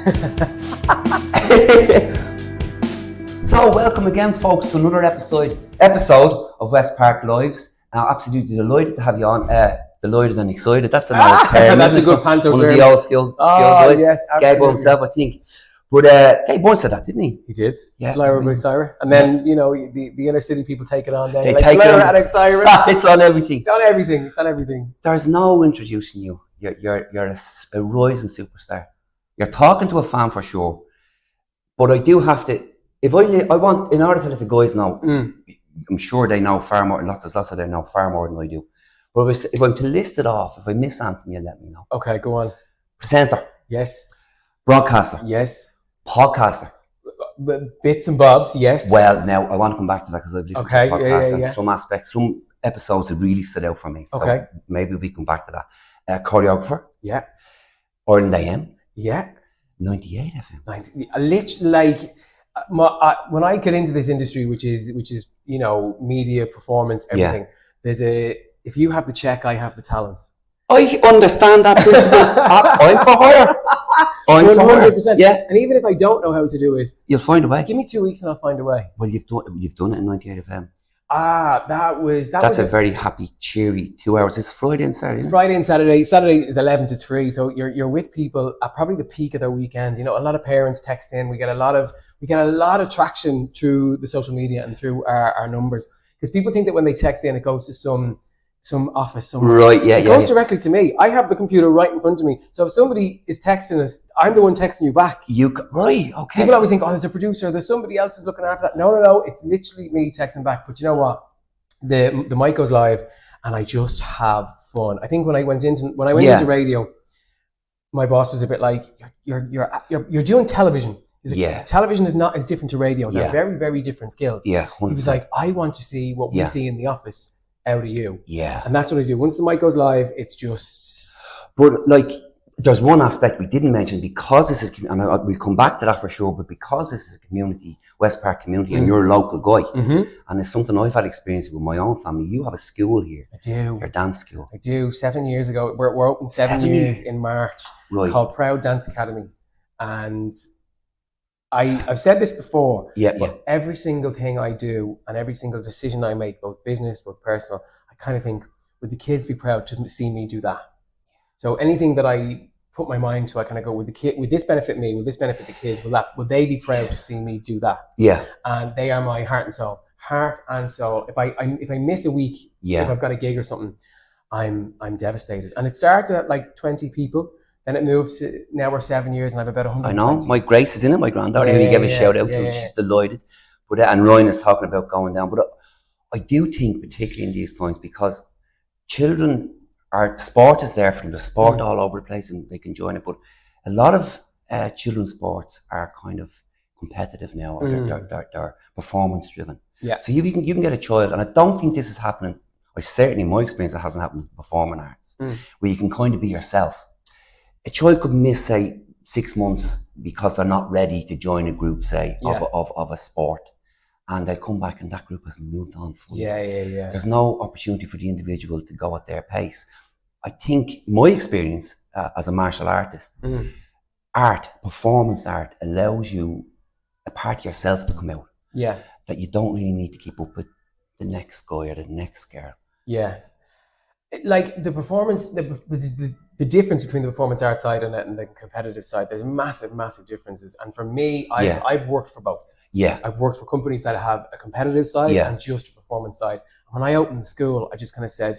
So welcome again, folks, to another episode of Westpark Lives. Absolutely delighted to have you on. Delighted and excited. That's an old term. That's a good panto term. One of the old skill guys. Yes, absolutely. Gabe himself, I think. But Gabe once said that, didn't he? He did. Yeah. Lyra by Syra. And then, you know, the inner city people take it on then. They like, take it on. Lyra Syra. It's on everything. It's on everything. It's on everything. There's no introducing you. You're a rising superstar. You're talking to a fan for sure. But I do have to, I want, in order to let the guys know, I'm sure they know far more, there's lots of them know far more than I do. But if I'm to list it off, if I miss something, you let me know. Okay, go on. Presenter. Yes. Broadcaster. Yes. Podcaster. Bits and bobs, yes. Well, now I want to come back to that because I've listened to the podcast and some aspects, some episodes that really stood out for me. Okay. So maybe we come back to that. Choreographer. Yeah. Ireland AM. Yeah. 98 FM. 90, literally, like, when I get into this industry, which is you know, media, performance, everything, there's if you have the check, I have the talent. I understand that principle. I'm for hire. I'm 100%. Yeah. And even if I don't know how to do it, you'll find a way. Give me 2 weeks and I'll find a way. Well, you've done it in 98 FM. That's a very happy, cheery 2 hours. It's Friday and Saturday. Friday and Saturday. Saturday is 11 to 3. So you're with people at probably the peak of their weekend. You know, a lot of parents text in. We get a lot of traction through the social media and through our numbers, because people think that when they text in, it goes to some office somewhere. Right, yeah, it goes directly to me. I have the computer right in front of me. So if somebody is texting us, I'm the one texting you back. Right, okay. People always think, oh, there's a producer, there's somebody else who's looking after that. No. It's literally me texting back. But you know what? The mic goes live and I just have fun. I think when I went into radio, my boss was a bit like, you're doing television. He's like, television is not as different to radio. They're very, very different skills. Yeah, 100%. He was like, I want to see what we see in the office out of you. Yeah. And that's what I do. Once the mic goes live, it's just... But like, there's one aspect we didn't mention, because this is, and we'll come back to that for sure, but because this is a community, Westpark community, and you're a local guy, and it's something I've had experience with my own family. You have a school here. I do. Your dance school. I do. 7 years ago. We're open 7 years in March. Right. Called Proud Dance Academy. And I've said this before, but every single thing I do and every single decision I make, both business, both personal, I kind of think, would the kids be proud to see me do that? So anything that I put my mind to, I kind of go, would this benefit me? Would this benefit the kids? Would they be proud to see me do that? Yeah. And they are my heart and soul. Heart and soul. If I miss a week, if I've got a gig or something, I'm devastated. And it started at like 20 people. Then it moved to, now we're 7 years and I have about 120. I know, my Grace is in it, my granddaughter, who you gave a shout out to, she's delighted. But and Ryan is talking about going down. But I do think, particularly in these times, because children sport is there for them, there's sport all over the place and they can join it. But a lot of children's sports are kind of competitive now, or they're performance driven. Yeah. So you can get a child, and I don't think this is happening. Certainly in my experience, it hasn't happened with performing arts, where you can kind of be yourself. A child could miss, say, 6 months because they're not ready to join a group, say, of a sport. And they'll come back and that group has moved on fully. Yeah. There's no opportunity for the individual to go at their pace. I think my experience as a martial artist, performance art allows you a part of yourself to come out. Yeah. That you don't really need to keep up with the next guy or the next girl. Yeah. Like the performance, the difference between the performance art side and the competitive side, there's massive differences. And for me, I've worked for both. Yeah. I've worked for companies that have a competitive side and just a performance side. When I opened the school, I just kind of said,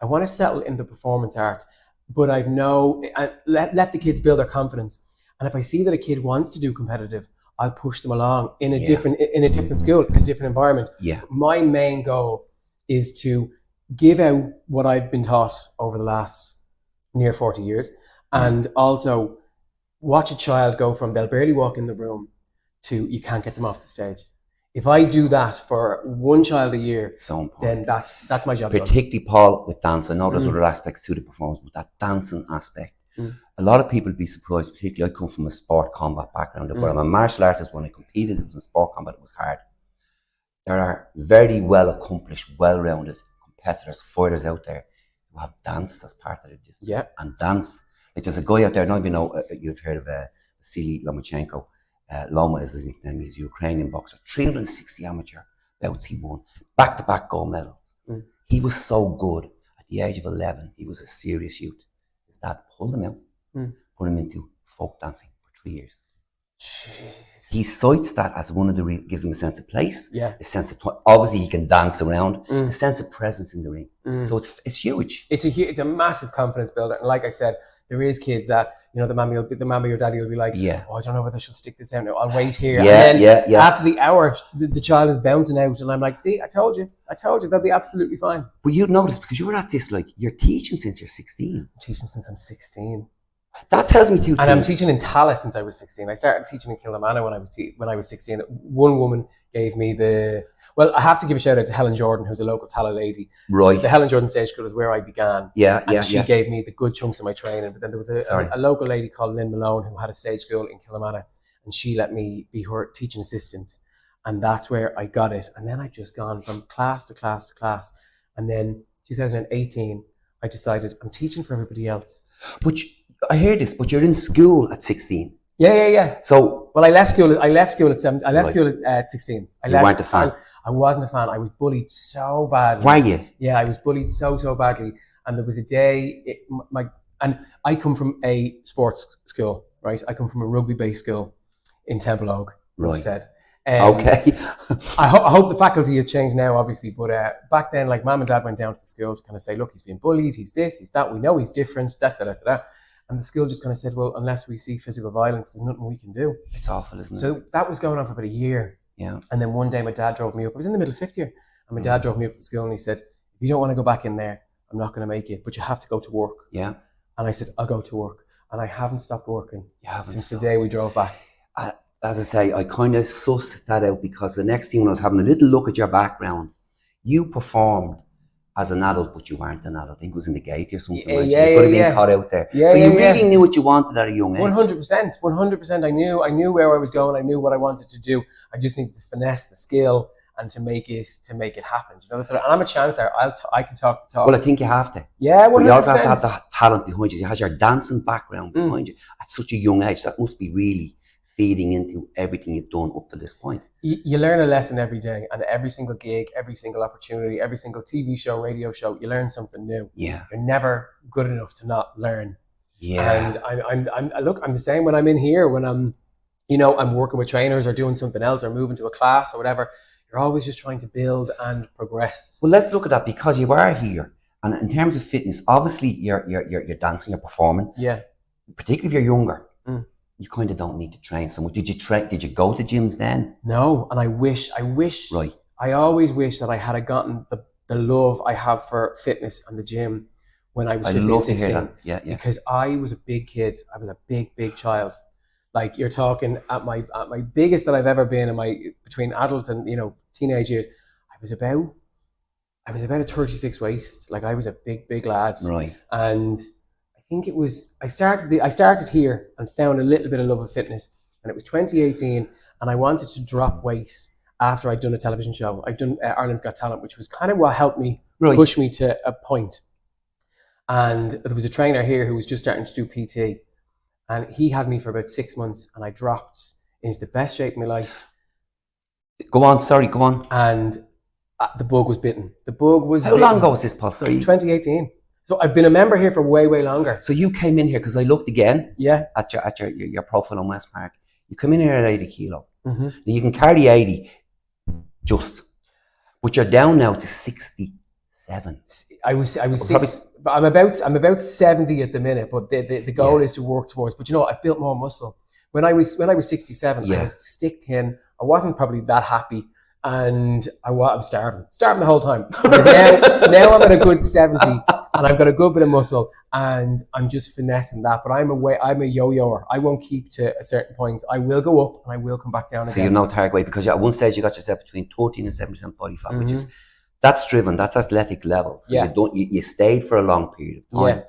I want to settle in the performance art, but let the kids build their confidence. And if I see that a kid wants to do competitive, I'll push them along in a different school, in a different environment. Yeah. My main goal is to give out what I've been taught over the last near 40 years, and also watch a child go from they'll barely walk in the room to you can't get them off the stage. If I do that for one child a year, then that's my job. Particularly, Paul, with dance. I know there's other aspects to the performance, but that dancing aspect, a lot of people would be surprised, particularly I come from a sport combat background, but I'm a martial artist. When I competed, it was in sport combat, it was hard. There are very well accomplished, well-rounded competitors, fighters out there who have danced as part of their business. Yeah. And danced. Like there's a guy out there, I don't even know, you've heard of Vasily Lomachenko. Loma is his nickname. He's a Ukrainian boxer. 360 amateur bouts he won. Back-to-back gold medals. He was so good. At the age of 11, he was a serious youth. His dad pulled him out, put him into folk dancing for 3 years. Jeez. He cites that as one of the gives him a sense of place, a sense of obviously he can dance around, a sense of presence in the ring. So it's huge. It's a massive confidence builder. And like I said, there is kids that, you know, the mammy or daddy will be like, oh, I don't know whether she'll stick this out now. I'll wait here. And then after the hour, the child is bouncing out, and I'm like, see, I told you, they'll be absolutely fine. But you'd notice, because you were at this, like, you're teaching since you're 16. I'm teaching since I'm 16. That tells me too. And I'm teaching in Tallaght since I was 16. I started teaching in Kilnamanagh when I was 16. One woman gave me I have to give a shout out to Helen Jordan, who's a local Tallaght lady. Right. The Helen Jordan Stage School is where I began. And she gave me the good chunks of my training. But then there was a local lady called Lynn Malone who had a stage school in Kilnamanagh, and she let me be her teaching assistant. And that's where I got it. And then I've just gone from class to class to class. And then 2018, I decided I'm teaching for everybody else. I hear this, but you're in school at 16. Yeah. So, I left school at 7. I left school at 16. You weren't a fan. I wasn't a fan. I was bullied so badly. Were you? Yeah, I was bullied so badly. And there was a day, and I come from a sports school, right? I come from a rugby-based school in Temple Oak, right? Said. Okay. I hope the faculty has changed now, obviously, but back then, like, mum and dad went down to the school to kind of say, look, he's being bullied, he's this, he's that, we know he's different, da. And the school just kind of said, well, unless we see physical violence, there's nothing we can do. It's awful, isn't it? So that was going on for about a year. Yeah. And then one day my dad drove me up. I was in the middle of 5th year. And my dad drove me up to the school and he said, if you don't want to go back in there, I'm not going to make it, but you have to go to work. Yeah. And I said, I'll go to work. And I haven't stopped working since the day we drove back. As I say, I kind of sussed that out, because the next thing, when I was having a little look at your background, you performed as an adult, but you weren't an adult. I think it was in the gate or something. You could have been caught out there. So you really knew what you wanted at a young age. 100%. I knew where I was going. I knew what I wanted to do. I just needed to finesse the skill and to make it happen. You know, and I'm a chancer. I can talk the talk. Well, I think you have to. Yeah, 100%. But you also have to have the talent behind you. You have your dancing background behind you at such a young age. That must be really feeding into everything you've done up to this point. You learn a lesson every day, and every single gig, every single opportunity, every single TV show, radio show, you learn something new. Yeah. You're never good enough to not learn. Yeah. And I'm the same when I'm in here, when I'm working with trainers or doing something else or moving to a class or whatever. You're always just trying to build and progress. Well, let's look at that, because you are here. And in terms of fitness, obviously you're dancing, you're performing. Yeah. Particularly if you're younger. You kind of don't need to train so much. Did you go to gyms then? No, and I wish. Right. I always wish that I had gotten the love I have for fitness and the gym when I was 15, 16. To hear that. Yeah. Because I was a big kid. I was a big child. Like, you're talking at my biggest that I've ever been between adult and, teenage years, I was about a 36 waist. Like, I was a big lad. Right. And I think it was, I started here and found a little bit of love of fitness, and it was 2018, and I wanted to drop weight after I'd done a television show. I'd done Ireland's Got Talent, which was kind of what helped me push me to a point. And there was a trainer here who was just starting to do PT, and he had me for about 6 months, and I dropped into the best shape of my life. Go on. And the bug was bitten. How long ago was this, Paul? Sorry. 2018. So I've been a member here for way longer. So you came in here, because I looked again at your profile on Westpark. You come in here at 80 kilo. Mm-hmm. Now you can carry 80 but you're down now to 67. I was but I'm about 70 at the minute, but the goal is to work towards. But I've built more muscle. When I was 67, I was stick thin. I wasn't probably that happy. And I'm starving the whole time. Now I'm at a good 70, and I've got a good bit of muscle, and I'm just finessing that. But I'm a yo-yoer. I won't keep to a certain point. I will go up and I will come back down again. So you're no target weight, because at one stage you got yourself between 13 and 7% body fat, which is, that's driven, that's athletic level. So you stayed for a long period of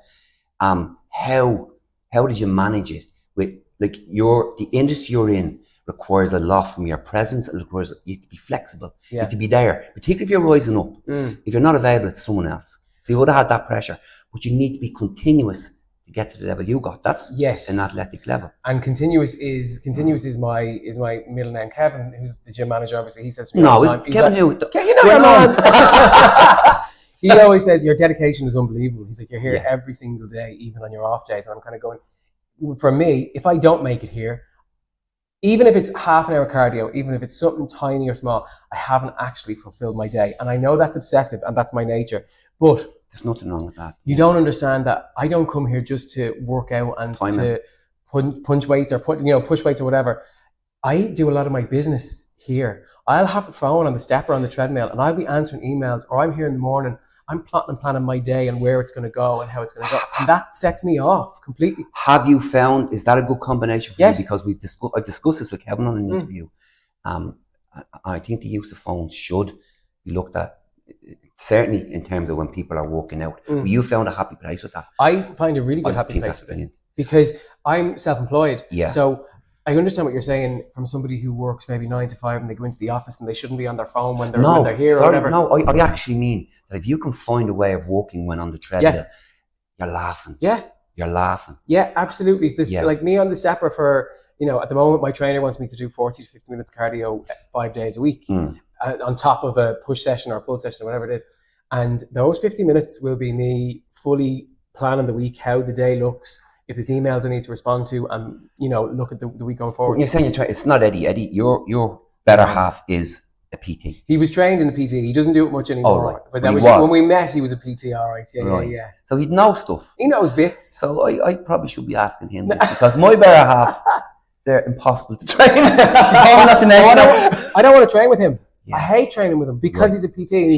time. How did you manage it with, like, the industry you're in requires a lot from your presence. It requires you to be flexible. You have to be there, particularly if you're rising up. If you're not available, it's someone else. So you would have had that pressure, but you need to be continuous to get to the level you got. That's an athletic level. And continuous is my middle name. Kevin, who's the gym manager, obviously, he says to me no, all the time. He's Kevin like, you know your man. He always says your dedication is unbelievable. He's like, you're here every single day, even on your off days. And I'm kind of going, for me, if I don't make it here, even if it's half an hour cardio, even if it's something tiny or small, I haven't actually fulfilled my day. And I know that's obsessive and that's my nature, but there's nothing wrong with that. You don't understand that I don't come here just to work out and to punch weights or push weights or whatever. I do a lot of my business here. I'll have the phone on the stepper on the treadmill and I'll be answering emails, or I'm here in the morning, I'm plotting and planning my day and where it's going to go and how it's going to go. And that sets me off completely. Have you found, is that a good combination for you? Because I've discussed this with Kevin on an interview. I think the use of phones should be looked at, certainly in terms of when people are working out. You found a happy place with that? I find a really good happy place with it. Because I'm self-employed. Yeah. So I understand what you're saying from somebody who works maybe 9 to 5 and they go into the office and they shouldn't be on their phone when they're here or whatever. No, I actually mean that if you can find a way of working when on the treadmill, you're laughing. Yeah. You're laughing. Yeah, absolutely. Like me on the stepper for, at the moment my trainer wants me to do 40 to 50 minutes cardio 5 days a week on top of a push session or a pull session or whatever it is. And those 50 minutes will be me fully planning the week, how the day looks, if there's emails I need to respond to, and look at the week going forward. You're saying it's not Eddie. Eddie, your better half is a PT. He was trained in the PT. He doesn't do it much anymore. Oh, right. But that was when we met. He was a PT. All right. Yeah. So he'd know stuff. He knows bits. So I probably should be asking him this because my better half, they're impossible to train. I don't want to train with him. Yeah. I hate training with him because he's a PT and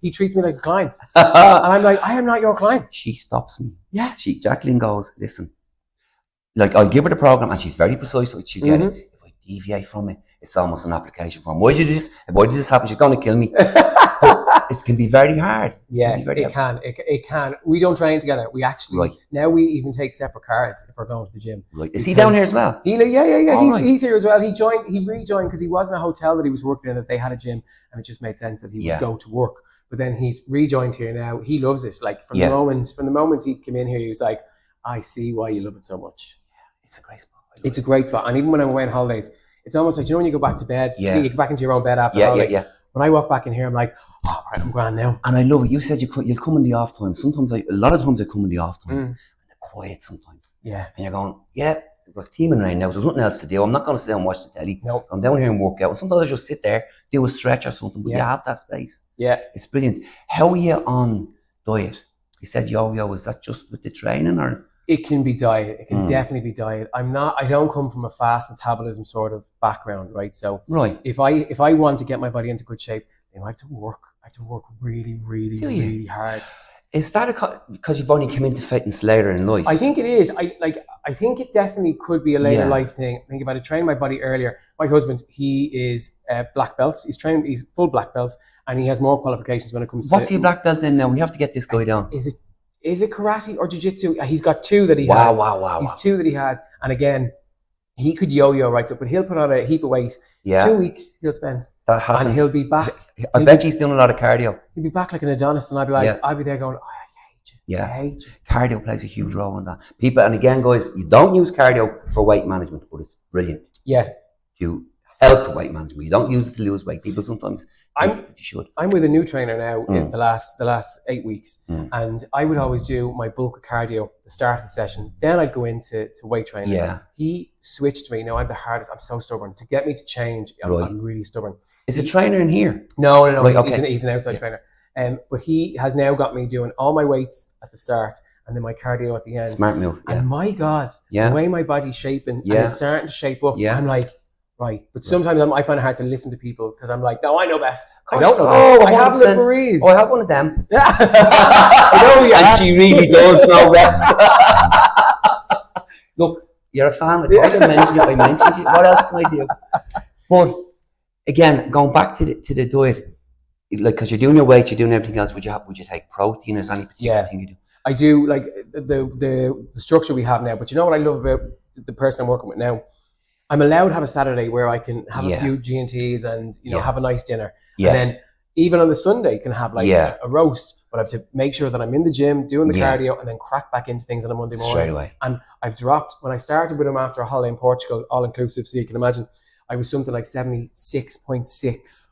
he treats me like a client. And I'm like, I am not your client. She stops me. Yeah. Jacqueline goes, listen, like I'll give her the program and she's very precise, so she'll get it. If I deviate from it, it's almost an application form. Why did you do this? Why did this happen? She's going to kill me. It can be very hard. Yeah, it can. We don't train together. We actually, now we even take separate cars if we're going to the gym. Right. Is he down here as well? He's here as well. He rejoined because he was in a hotel that he was working in that they had a gym and it just made sense that he would go to work. But then he's rejoined here now. He loves it. Like from the moment he came in here, he was like, I see why you love it so much. Yeah, it's a great spot. It's a great spot. And even when I'm away on holidays, it's almost like, when you go back to bed, you get back into your own bed after holiday. Yeah. When I walk back in here, I'm like, all right, I'm grand now. And I love it. You said you'll come in the off times. Sometimes, a lot of times I come in the off times and they're quiet sometimes. Yeah. And you're going, because teaming right now, there's nothing else to do. I'm not going to sit and watch the telly. Nope. I'm down here and work out. And sometimes I just sit there, do a stretch or something, but you have that space. Yeah. It's brilliant. How are you on diet? You said yo-yo. Is that just with the training or? It can be diet. It can definitely be diet. I don't come from a fast metabolism sort of background, right? So if I want to get my body into good shape, I have to work. I have to work really, really, really hard. Is that because you've only come into fitness later in life? I think it is. I think it definitely could be a later life thing. I think if I had trained my body earlier, my husband, he is a black belt. He's full black belt, and he has more qualifications when it comes to. What's he a black belt in now? We have to get this guy down. Is it karate or jiu-jitsu? He's got 2 that he has. Wow. He's 2 that he has. And again, he could yo-yo right up, but he'll put on a heap of weight. 2 weeks he'll spend. That happens. And he'll be back. I bet he's doing a lot of cardio. He'll be back like an Adonis and I'll be like, I'll be there going, I hate you. I hate you. Cardio plays a huge role in that. People, and again guys, you don't use cardio for weight management, but it's brilliant. Yeah. To help weight management. You don't use it to lose weight. People sometimes you should. I'm with a new trainer now in the last 8 weeks, and I would always do my bulk of cardio at the start of the session. Then I'd go into weight training. Yeah. He switched me. I'm the hardest. I'm so stubborn. To get me to change, I'm really stubborn. Is a trainer in here? No. He's an outside trainer. But he has now got me doing all my weights at the start and then my cardio at the end. Smart move. And my God, the way my body's shaping and it's starting to shape up, I'm like, right. But sometimes I find it hard to listen to people because I'm like, no, I know best. I don't know best. I have the breeze. Oh, I have one of them. I know you and she really does know best. Look, you're a fan. I mentioned you. What else can I do? But again, going back to the diet, like because you're doing your weights, you're doing everything else. Would you take protein? Is there any particular thing you do? I do, like the structure we have now. But you know what I love about the person I'm working with now? I'm allowed to have a Saturday where I can have a few G&Ts and have a nice dinner. Yeah. And then even on the Sunday can have a roast. but I have to make sure that I'm in the gym, doing the cardio, and then crack back into things on a Monday morning. Straight away. And I've dropped, when I started with him after a holiday in Portugal, all inclusive, so you can imagine, I was something like 76.6.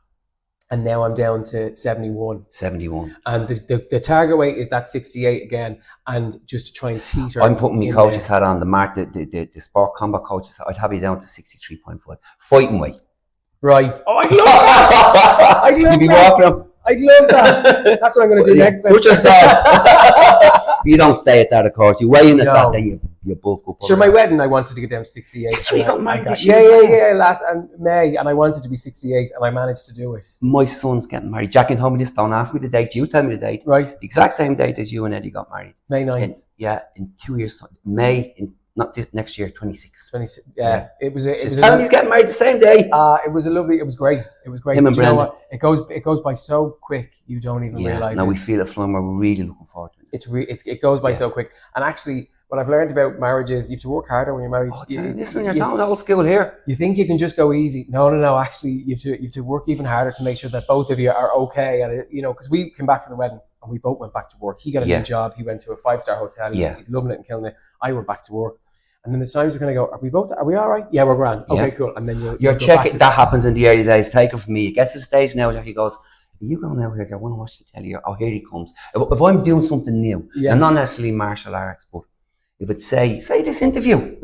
And now I'm down to 71. 71. And the target weight is that 68 again. And just to try and teeter. I'm putting my coach's hat on, the sport combat coach's hat. I'd have you down to 63.5. Fighting weight. Right. Oh, I love that. I love that. I love that. That's what I'm going to do next then. Just you don't stay at that, of course. You weigh in at that, then you bulk up. Sure, my wedding, I wanted to get down to 68. So you got married this year? Last May, and I wanted to be 68, and I managed to do it. My son's getting married. Jackie told me this, don't ask me the date, you tell me the date. Right. The exact same date as you and Eddie got married. May 9th. In 2 years' time. May, not this next year, 26. 26. Yeah. It was tell him he's getting married the same day. It was great. It was great. Him and Brenda. You know what? It goes by so quick, you don't even realise. Now we feel it flowing. We're really looking forward to it. It goes by so quick. And actually, what I've learned about marriage is you have to work harder when you're married. Listen, you're talking old school here. You think you can just go easy. No. Actually, you have to work even harder to make sure that both of you are okay. And because we came back from the wedding and we both went back to work. He got a new job. He went to a 5-star hotel. He's loving it and killing it. I went back to work. And then there's times we're going to go, are we all right? Yeah, we're grand. Okay, cool. And then you're checking. That happens in the early days. Take it from me. It gets to the stage now where he goes, are you going out here? I want to watch the telly. Oh, here he comes. If I'm doing something new, and not necessarily martial arts, but if it's say this interview,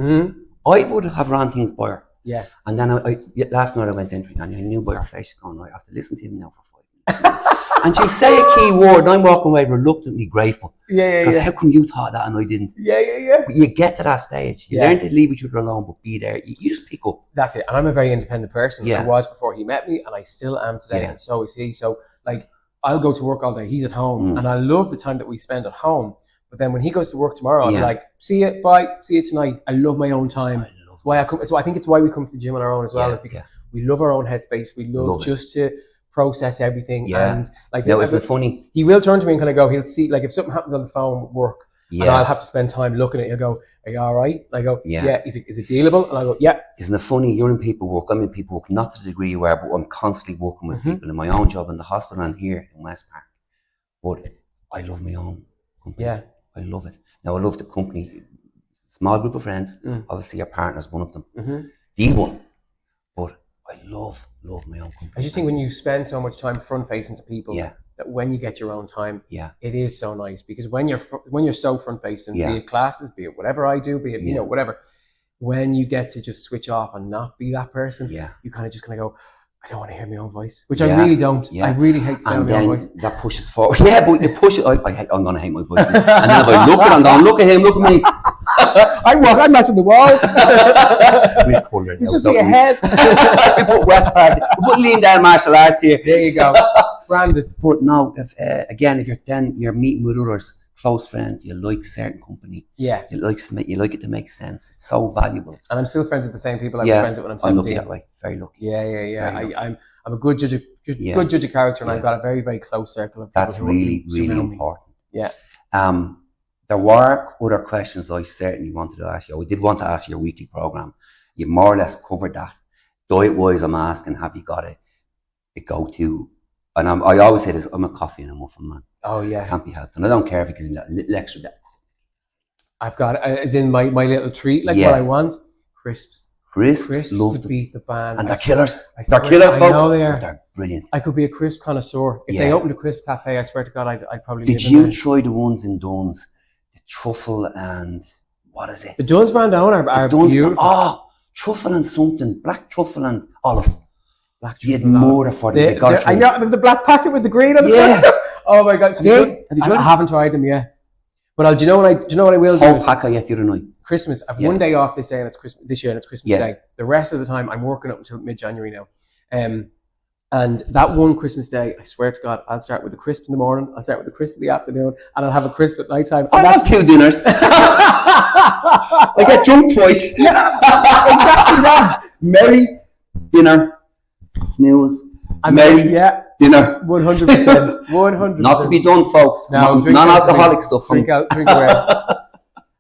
I would have run things by her. Yeah. And then last night I went into it and I knew by her face going, I have to listen to him now for 5 minutes. And she'll say a key word and I'm walking away reluctantly grateful. Because how come you thought that and I didn't? But you get to that stage. You learn to leave each other alone, but be there. You just pick up. That's it. And I'm a very independent person. I was before he met me and I still am today. And so is he. So I'll go to work all day. He's at home. And I love the time that we spend at home. But then when he goes to work tomorrow, I'm like, see you, bye, see you tonight. I love my own time. That's why I come. So I think it's why we come to the gym on our own as well, is because we love our own headspace. We love just to process everything. And now, isn't it funny? He will turn to me and kind of go, he'll see, if something happens on the phone, work, and I'll have to spend time looking at it. He'll go, are you all right? And I go, is it dealable? And I go, yeah. Isn't it funny? You're in people work. I'm in people work, not to the degree you are, but I'm constantly working with people in my own job in the hospital and here in Westpark. But I love my own company. Yeah. I love it. Now, I love the company. Small group of friends. Obviously, your partner's one of them. The one. But I love my own company. I just think when you spend so much time front-facing to people, that when you get your own time, it is so nice. Because when you're so front-facing, be it classes, be it whatever I do, be it whatever, when you get to just switch off and not be that person, you kind of go, I don't want to hear my own voice, which I really don't. I really hate the sound of my own voice. That pushes forward. Yeah, but you push it. I'm going to hate my voice. And then if I look at it, I'm going, look at him, look at me. I'm matching the walls. You just see your head. We put Westpark. We put lean down martial arts here. There you go. Branded. But no, if you're meeting with others, close friends, you like certain company. Yeah. You like it to make sense. It's so valuable. And I'm still friends with the same people I was friends with when I'm 17. I'm lucky that way. Very lucky. Yeah. I'm a good judge of character, and I've got a very, very close circle of people. That's really, really important. Yeah. There were other questions I certainly wanted to ask you. I did want to ask you your weekly program. You've more or less covered that. Diet-wise, I'm asking, have you got a go-to? And I always say this, I'm a coffee and a muffin man. Oh, yeah. Can't be helped. And I don't care if it gives me that little extra. I've got, as in my little treat, what I want, crisps. Crisps, love to beat the band. And they're killers. They're killers, folks. I know they are. They're brilliant. I could be a crisp connoisseur. If they opened a crisp cafe, I swear to God, I'd probably Did you try the ones in Dunn's? The truffle and, what is it? The Dunn's brand are beautiful. Truffle and something. Black truffle and olive. Black truffle. You had more for them. I know, the black packet with the green on the front. Oh my God. I haven't tried them yet. But do you know what I will do? Whole pack I get the other night. Christmas. I've one day off this year and it's Christmas Day. The rest of the time I'm working up until mid-January now. And that one Christmas Day, I swear to God, I'll start with the crisp in the morning, I'll start with the crisp in the afternoon, and I'll have a crisp at night time. I have 2 dinners. I get drunk twice. Exactly that. Merry dinner, snooze, and merry dinner. 100%. 100%. Not to be done, folks. No, non-alcoholic stuff. Drink away.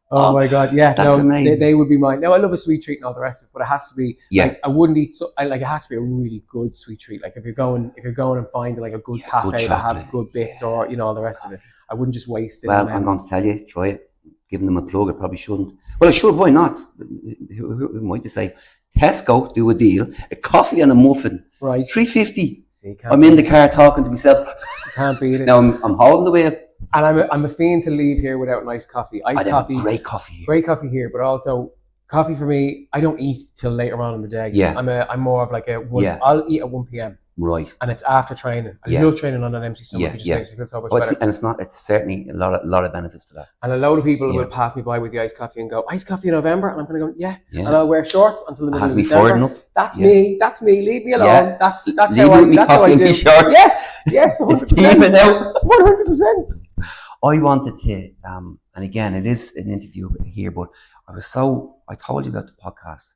Oh my God, yeah. That's amazing. They would be mine. Now I love a sweet treat and all the rest of it, but it has to be like I wouldn't eat it has to be a really good sweet treat. Like if you're going and finding like a good cafe that have good bits or all the rest of it, I wouldn't just waste it. Well, I'm going to tell you, try it. Giving them a plug, I probably shouldn't. Well, I should, why not? Who might you say? Tesco do a deal, a coffee and a muffin. Right. $3.50. I'm in the car talking to myself. You can't beat it. Now I'm holding the wheel. And I'm a fiend to leave here without nice coffee. Iced coffee. Great coffee here. Great coffee here, but also coffee for me, I don't eat till later on in the day. Yeah. I'm more of like I'll eat at 1 p.m. Right. And it's after training. I love training on an empty stomach. It just makes me feel so much better. And it's certainly a lot of benefits to that. And a load of people will pass me by with the iced coffee and go, iced coffee in November? And I'm going to go, yeah. And I'll wear shorts until the middle of December. That's me. That's me. Leave me alone. Yeah. That's how I do. Yes. 100%. 100%. I wanted to, and again, it is an interview here, but I told you about the podcast.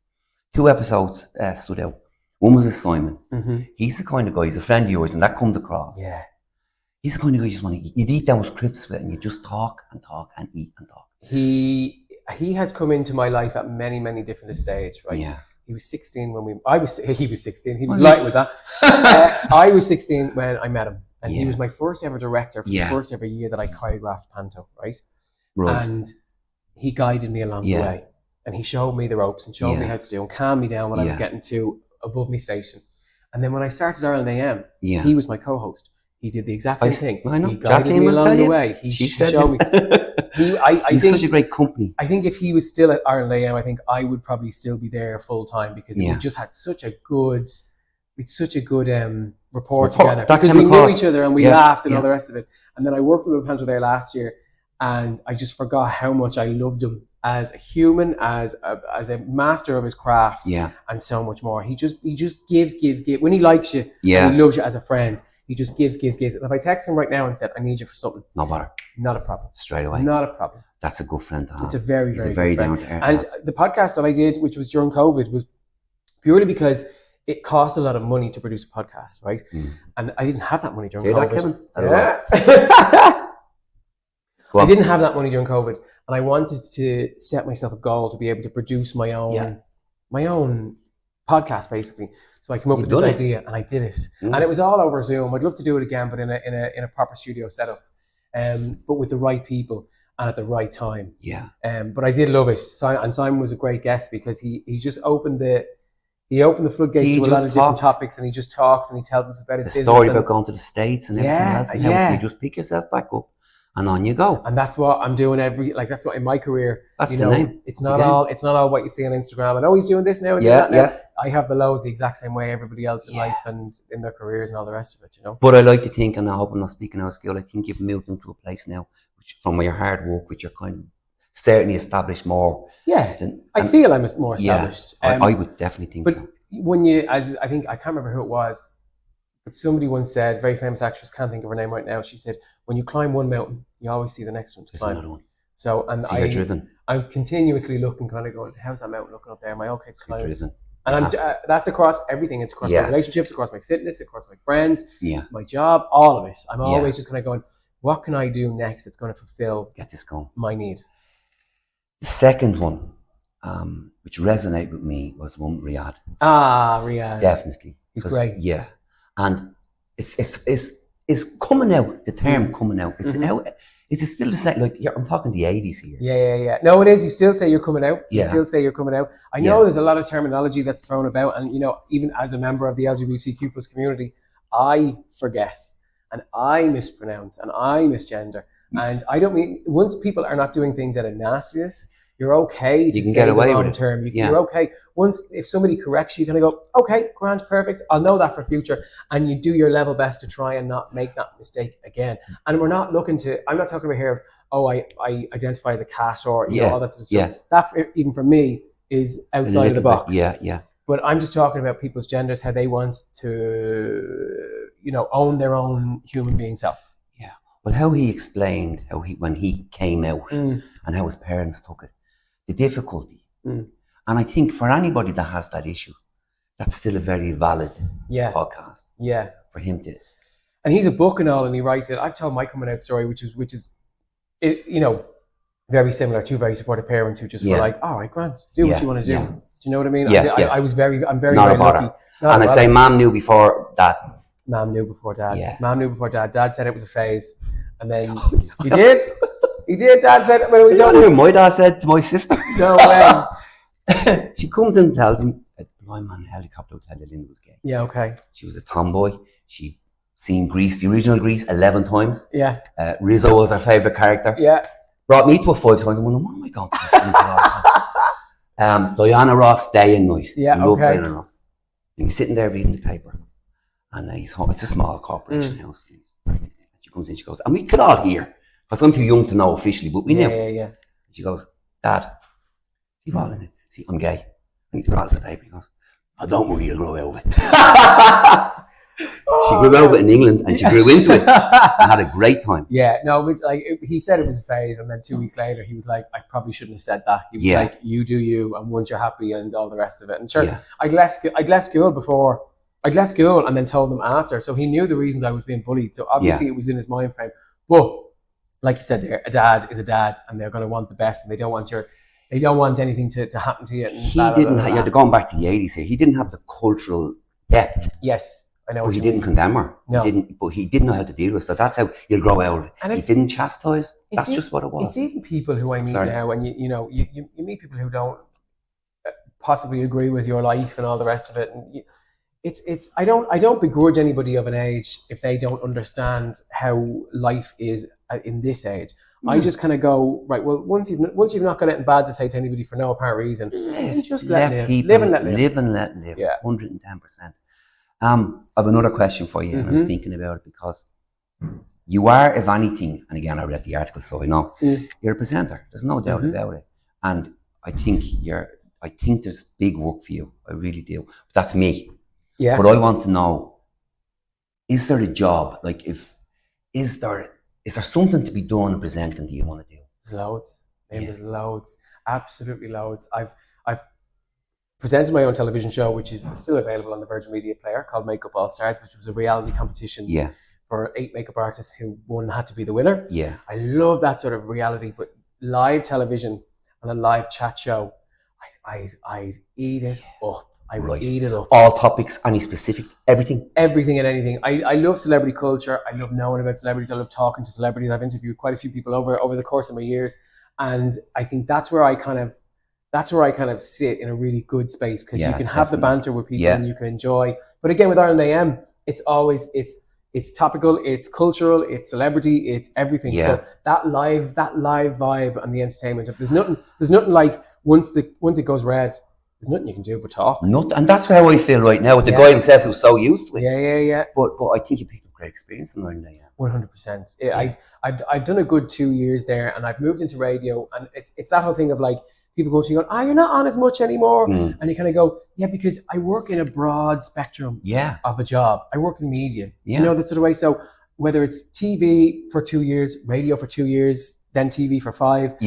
2 episodes stood out. One was with Simon. Mm-hmm. He's the kind of guy, he's a friend of yours, and that comes across. Yeah. He's the kind of guy you just want to, you'd eat those crisps with, and you just talk and talk and eat and talk. He has come into my life at many, many different stages, right? Yeah. He was 16 he was 16. He was light with that. I was 16 when I met him. And he was my first ever director for the first ever year that I choreographed Panto, right? And he guided me along the way. And he showed me the ropes and showed me how to do and calmed me down when I was getting to above me station. And then when I started Ireland AM, he was my co-host. He did the exact same thing. I know. He guided me along the way. He showed me. He's such a great company. I think if he was still at Ireland AM, I think I would probably still be there full time because we just had such a good rapport together because we knew each other and we laughed and all the rest of it. And then I worked with Panto there last year, and I just forgot how much I loved him as a human, as a master of his craft, and so much more. He just gives. When he likes you, and he loves you as a friend, he just gives. And if I text him right now and said, I need you for something, no matter, not a problem. Straight away, not a problem. That's a good friend to have. It's a very down to earth. And the podcast that I did, which was during COVID, was purely because it costs a lot of money to produce a podcast, right? And I didn't have that money during COVID. I didn't have that money during COVID, and I wanted to set myself a goal to be able to produce my own podcast, basically. So I came up with this idea, and I did it, and it was all over Zoom. I'd love to do it again, but in a proper studio setup, but with the right people and at the right time. Yeah. But I did love it, and Simon was a great guest because he just opened the floodgates to a lot of different topics, and he just talks and he tells us about his business. The story about going to the States and everything else, and how you just pick yourself back up. And on you go. And that's what I'm doing that's what in my career. That's the name. It's not all what you see on Instagram. I know he's doing this now and doing that now. I have the lows the exact same way everybody else in life and in their careers and all the rest of it, But I like to think, and I hope I'm not speaking out of skill, I think you've moved into a place now, which from your hard work, which you're kind of certainly established more. Yeah. I feel I'm more established. Yeah, I would definitely think so. When you, I can't remember who it was, but somebody once said, very famous actress, can't think of her name right now. She said, when you climb one mountain, you always see the next one to climb. Another one. So, and I'm continuously looking, kind of going, how's that mountain looking up there? Am I okay to climb? And that's across everything. It's across my relationships, across my fitness, across my friends, my job, all of it. I'm always just kind of going, what can I do next that's going to fulfill my need? The second one, which resonated with me, was one Riyadh. Riyadh. Definitely. He's great. Yeah. And it's coming out, the term coming out. It's out. It's still the same, I'm talking the 80s here. Yeah. No, it is. You still say you're coming out. You still say you're coming out. I know there's a lot of terminology that's thrown about, and even as a member of the LGBTQ plus community, I forget and I mispronounce and I misgender. And I don't mean, once people are not doing things out of nastiness, you're okay to say the wrong term. You're okay. Once, if somebody corrects you, you're going to go, okay, grand, perfect. I'll know that for future. And you do your level best to try and not make that mistake again. And we're not looking to, I'm not talking about here of, I identify as a cat or all that sort of stuff. That, even for me, is outside of the box. Yeah. But I'm just talking about people's genders, how they want to, own their own human being self. Yeah. Well, how he explained when he came out and how his parents took it. The difficulty. And I think for anybody that has that issue, that's still a very valid podcast. Yeah. For him to. And he's a book and all, and he writes it. I've told my coming out story, which is very similar, two very supportive parents who just were like, all right, Grant, do what you want to do. Do you know what I mean? I'm very lucky. And I say mom knew before dad. Mom knew before dad. Yeah. Mom knew before dad. Dad said it was a phase. And then he did. He did. Dad said, well, we don't know. My dad said to my sister. No way. She comes in and tells him, my man helicopter would tell you Linda was gay. Yeah, okay. She was a tomboy. She seen Grease, the original Grease, 11 times. Yeah. Rizzo was her favourite character. Yeah. Brought me to it 5 times. I went, what am I going to this? Diana Ross, day and night. Yeah, I love Diana Ross. And he's sitting there reading the paper. And he's home. It's a small corporation house. She comes in, she goes, and we could all hear, because I'm too young to know officially, but we knew. Yeah. She goes, Dad, see what in it? See, I'm gay. And he throws the paper. He goes, oh, don't worry, you'll grow out of it. She grew out of it in England, and she grew into it and had a great time. Yeah, no, he said it was a phase, and then 2 weeks later, he was like, I probably shouldn't have said that. He was like, you do you, and once you're happy, and all the rest of it. And sure, I'd left school and then told them after, so he knew the reasons I was being bullied. So obviously it was in his mind frame. But like you said there, a dad is a dad, and they're going to want the best, and they don't want anything to happen to you. And going back to the 80s here, he didn't have the cultural depth. Yes. I know. But he didn't condemn her. No. He didn't know how to deal with it. So that's how you'll grow out of it. And he didn't chastise. That's just what it was. It's even people who I meet now, and you meet people who don't possibly agree with your life and all the rest of it. And I don't begrudge anybody of an age if they don't understand how life is in this age. I just kind of go, right, well, once you've not got anything bad to say to anybody for no apparent reason, just let live. Live and let live. Live and let live. Yeah. 110%. I have another question for you, and I was thinking about it because you are, if anything, and again, I read the article, so I know, you're a presenter. There's no doubt about it. And I think there's big work for you. I really do. But that's me. Yeah. But I want to know, is there a job? Like, is there something to be done in presenting that you want to do? There's loads. There's loads. Absolutely loads. I've presented my own television show, which is still available on the Virgin Media Player, called Makeup All Stars, which was a reality competition for 8 makeup artists who one had to be the winner. Yeah, I love that sort of reality, but live television and a live chat show, I'd eat it up. I would eat it up. All topics, any specific, everything? Everything and anything. I love celebrity culture. I love knowing about celebrities. I love talking to celebrities. I've interviewed quite a few people over the course of my years, and I think that's where I kind of sit in a really good space, because you can have the banter with people and you can enjoy. But again, with Ireland AM, it's always it's topical, it's cultural, it's celebrity, it's everything. Yeah. So that live vibe and the entertainment. There's nothing like once it goes red, there's nothing you can do but talk. And that's how I feel right now with the guy himself who's so used to it. Yeah. But I think you picked up great experience in Ireland AM. 100%. I've done a good 2 years there, and I've moved into radio, and it's that whole thing of like, people go to you going, you're not on as much anymore. And you kind of go, because I work in a broad spectrum of a job. I work in media. Yeah. You know, that sort of way. So whether it's TV for 2 years, radio for 2 years, then TV for 5,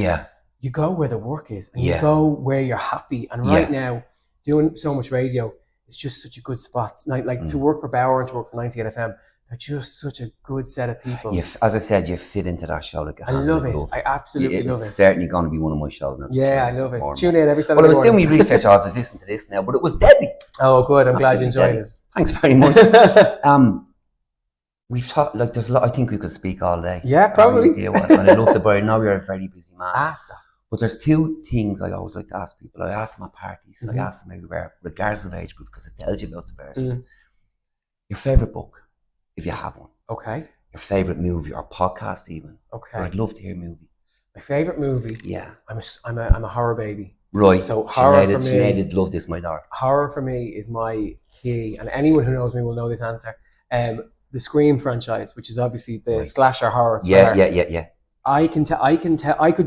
you go where the work is, and you go where you're happy. And right now, doing so much radio, it's just such a good spot. Like to work for Bauer and to work for 98 FM, they're just such a good set of people. As I said, you fit into that show. Like I love it. I absolutely love it. It's certainly going to be one of my shows now. Yeah, I love it. Tune in every Saturday morning. I was doing my research, I was listening to this now, but it was deadly. Oh, good. I'm glad you enjoyed it. Thanks very much. We've talked, like, there's a lot, I think we could speak all day. Yeah, probably. And I love the bird. I know you're a very busy man. But there's 2 things I always like to ask people. I ask them at parties, I ask them everywhere, regardless of age group, because it tells you about the person. Your favourite book, if you have one. Okay. Your favourite movie or podcast even. Okay. I'd love to hear a movie. My favourite movie? Yeah. I'm a horror baby. Right. So horror for me... Sinead love this, my daughter. Horror for me is my key, and anyone who knows me will know this answer. The Scream franchise, which is obviously the slasher horror thriller. Yeah. I could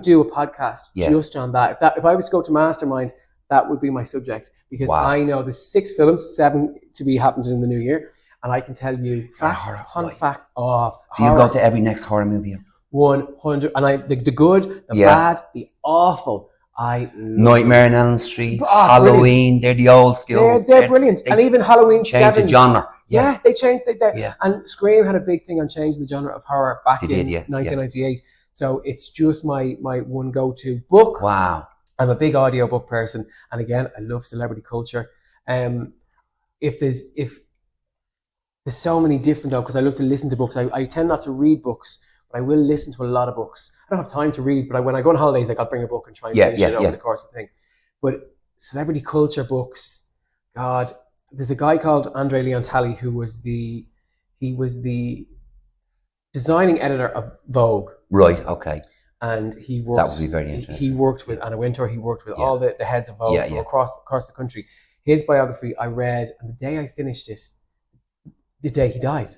do a podcast just on that. If I was to go to Mastermind, that would be my subject, because I know there's 6 films, 7 to be happening in the new year. And I can tell you fact on fact of So you go to every next horror movie? 100. And the good, the bad, the awful. Nightmare on Elm Street, Halloween, brilliant. They're the old skills. They're brilliant. And even Halloween 7. Changed the genre. Yeah, they changed it. And Scream had a big thing on changing the genre of horror back in 1998. So it's just my one go-to book. Wow. I'm a big audiobook person, and again, I love celebrity culture. If there's so many different, though, because I love to listen to books. I tend not to read books, but I will listen to a lot of books. I don't have time to read, but when I go on holidays, like, I'll bring a book and try and finish it over the course of the thing. But celebrity culture books, God, there's a guy called Andre Leontali who was the designing editor of Vogue. Right. Okay. And he worked. That would be very interesting. He worked with Anna Wintour. He worked with all the heads of Vogue from across the country. His biography I read, and the day I finished it, the day he died.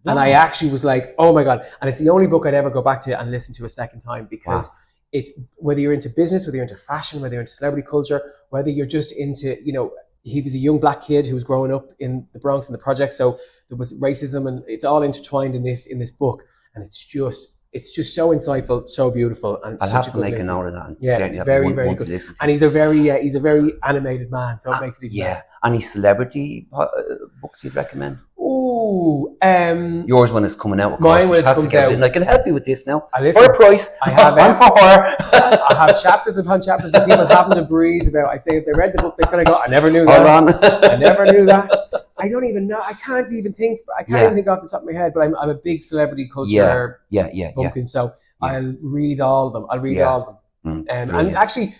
And I actually was like, oh my God. And it's the only book I'd ever go back to and listen to a second time, because it's, whether you're into business, whether you're into fashion, whether you're into celebrity culture, whether you're just into, he was a young black kid who was growing up in the Bronx in the project. So there was racism, and it's all intertwined in this book. And it's just so insightful, so beautiful, and I'll have to make a note of that. It's very, very good. And he's a very animated man, so it makes it even better. Any celebrity books you'd recommend? Ooh, yours when it's coming out. Mine when it comes out. And I can help you with this now. For a price. I have one for her. I have chapters upon chapters that people having to breeze about. I say if they read the book, they kind of go, I never knew that. Hold on. I never knew that. I don't even know. I can't even think off the top of my head. But I'm a big celebrity culture bumpkin. So I'll read all of them. And actually,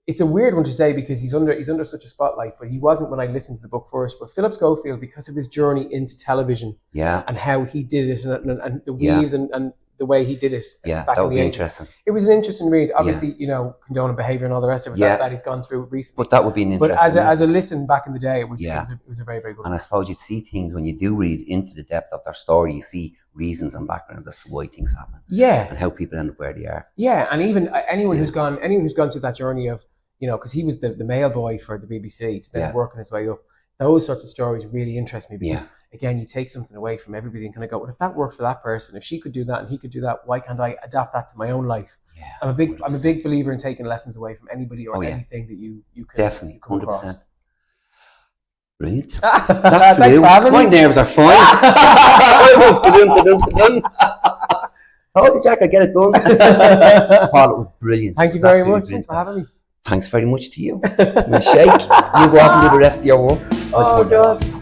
it's a weird one to say because he's under such a spotlight, but he wasn't when I listened to the book first. But Philip Schofield, because of his journey into television, and how he did it, and the weaves and the way he did it, back that in would the be 80s. interesting. It was an interesting read. Obviously, condoning behavior and all the rest of it that he's gone through recently. But that would be an interesting. But as a listen back in the day, it was a very, very good. And I suppose you see things when you do read into the depth of their story. You see reasons and backgrounds as to why things happen. Yeah, and how people end up where they are. Yeah, and even anyone who's gone through that journey of, because he was the mail boy for the BBC to then working his way up. Those sorts of stories really interest me because, again, you take something away from everybody and kind of go, well, if that worked for that person, if she could do that and he could do that, why can't I adapt that to my own life? Yeah, I'm a big believer in taking lessons away from anybody or anything that you can definitely come 100%. Across. Brilliant. Thanks for having me. My nerves are fine. Oh, Jack, I get it done. Paul, it was brilliant. Thank you very much. Thanks for having me. Thanks very much to you. And shake. You go off and do the rest of your work. Oh, God.